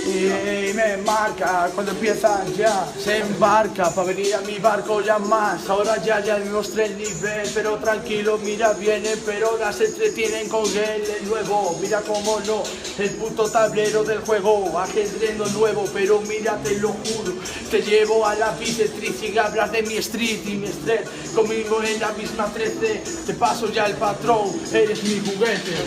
Y me marca cuando empieza ya, se embarca para venir a mi barco ya más. Ahora ya me mostré el nivel, pero tranquilo, mira, vienen, pero ahora se entretienen con el nuevo. Mira cómo no, el puto tablero del juego, ajedrez no nuevo, pero mira, te lo juro, te llevo a la Street sin hablar de mi street y mi estrés. Conmigo en la misma 13, te paso ya el patrón, eres mi juguete.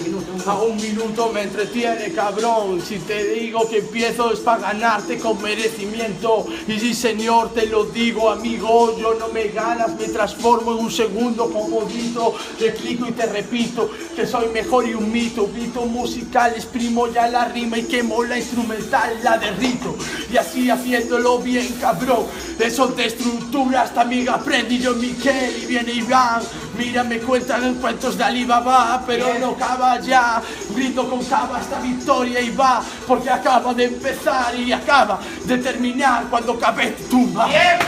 A un minuto me entretiene, cabrón. Si te digo que empiezo es para ganarte con merecimiento. Y sí, señor, te lo digo, amigo, yo no me ganas, me transformo en un segundo como grito. Te explico y te repito que soy mejor y un mito. Grito musical, exprimo ya la rima y quemo la instrumental, la derrito. Y así haciéndolo bien, cabrón. Eso de estructuras también aprendí yo, Miquel, y viene Iván. Mira, me cuentan cuentos de Alibaba, pero no acaba ya. Grito con cava esta victoria y va, porque acaba de empezar y acaba de terminar cuando cabe tu tumba. ¡Tiempo!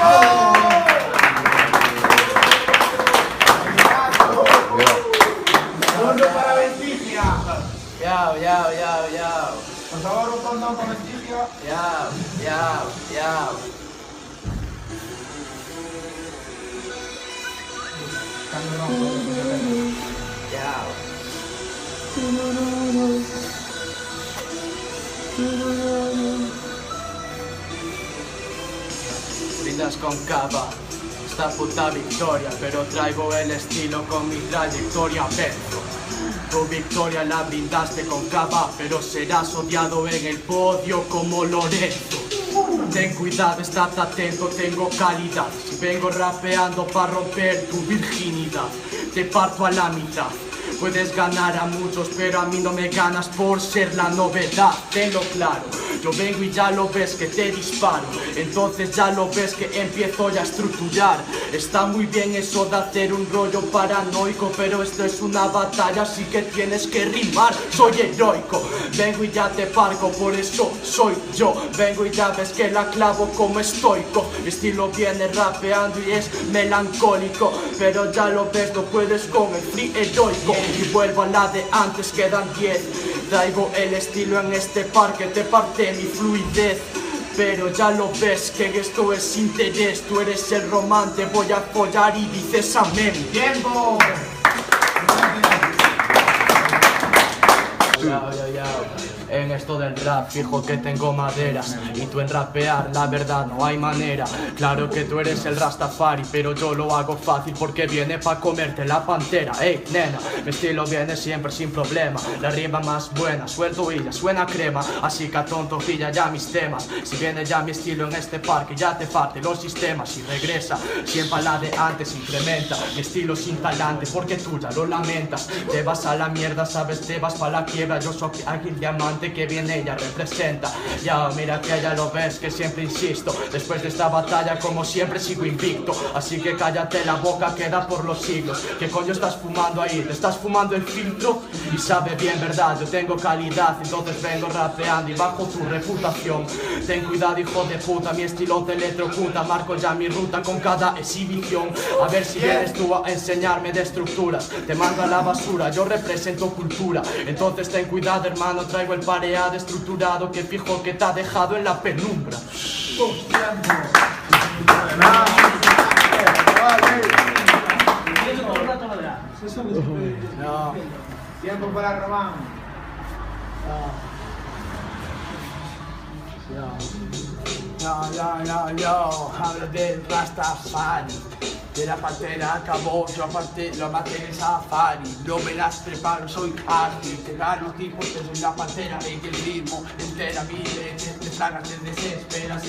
Rondo para Vestigia. Yao. Por favor, un condón para Vestigia. Yao. Brindas con cava esta puta victoria, pero traigo el estilo con mi trayectoria. Venzo, tu victoria la brindaste con cava, pero serás odiado en el podio como Lorenzo. Ten cuidado, estate atento, tengo calidad. Si vengo rapeando para romper tu virginidad, te parto a la mitad. Puedes ganar a muchos, pero a mí no me ganas por ser la novedad. Tenlo claro, yo vengo y ya lo ves que te disparo. Entonces ya lo ves que empiezo ya a estructurar. Está muy bien eso de hacer un rollo paranoico, pero esto es una batalla, así que tienes que rimar. Soy heroico, vengo y ya te parco, por eso soy yo. Vengo y ya ves que la clavo como estoico. Mi estilo viene rapeando y es melancólico, pero ya lo ves, no puedes con el free heroico. Y vuelvo a la de antes, quedan 10. Traigo el estilo en este parque, te parte mi fluidez. Pero ya lo ves que esto es interés. Tú eres el romance, voy a follar y dices amén. ¡Tiempo! Yao. En esto del rap fijo que tengo maderas, y tú en rapear la verdad no hay manera. Claro que tú eres el Rastafari, pero yo lo hago fácil porque viene pa' comerte la pantera. Ey, nena, mi estilo viene siempre sin problema. La rima más buena, suelto y ya suena crema. Así que a tonto pilla ya mis temas. Si viene ya mi estilo en este parque, ya te parte los sistemas. Y regresa, siempre a la de antes, incrementa mi estilo sin talante, porque tú ya lo lamentas. Te vas a la mierda, sabes, te vas pa' la quiebra. Yo soy aquí el diamante que viene ella representa. Ya mira que ya lo ves que siempre insisto. Después de esta batalla como siempre sigo invicto. Así que cállate la boca, queda por los siglos. ¿Qué coño estás fumando ahí? ¿Te estás fumando el filtro? Y sabe bien verdad, yo tengo calidad, entonces vengo rapeando y bajo tu reputación. Ten cuidado hijo de puta, mi estilo te electrocuta. Marco ya mi ruta con cada exhibición. A ver si vienes tú a enseñarme de estructuras. Te mando a la basura, yo represento cultura. Entonces ten cuidado hermano, traigo el pareado estructurado que fijo que te ha dejado en la penumbra. No. Tiempo para Román. Yo hablo del Rastafari, de la pantera acabó, yo aparte lo maté en Safari. No me las preparo, soy hardly, te gano ti porque soy la pantera y el ritmo entera mi leche, te tragas, te desesperas,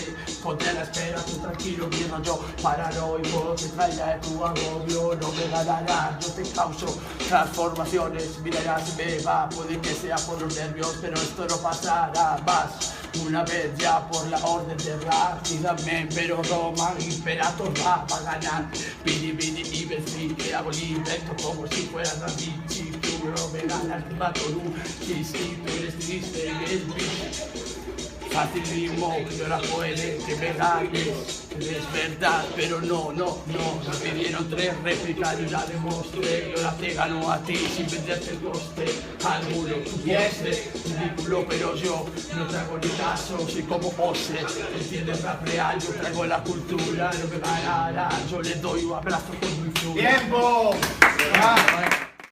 ponte a la espera, tú tranquilo, mierda yo paranoico, te traiga de tu agobio, no me ganarás, yo te causo transformaciones, mira si me va, puede que sea por los nervios, pero esto no pasará más. Una vez ya por la orden de rap, y también, pero Roman Imperator va a ganar. Bidi y Benzi, que hago invento como si fueras así. Si tú no me ganas, te mato tú. Si tú eres triste, es bitch. Facilismo, yo la puede que me ganes. Es verdad, pero no. Me pidieron 3 réplicas y la demostré. Yo la te gano a ti sin venderte el coste. Alguno, tu pose, ridículo, pero yo no traigo ni caso, soy como pose. ¿Entiendes rap real? Yo traigo la cultura, no me ganará. Yo le doy un abrazo con mi flor. ¡Tiempo!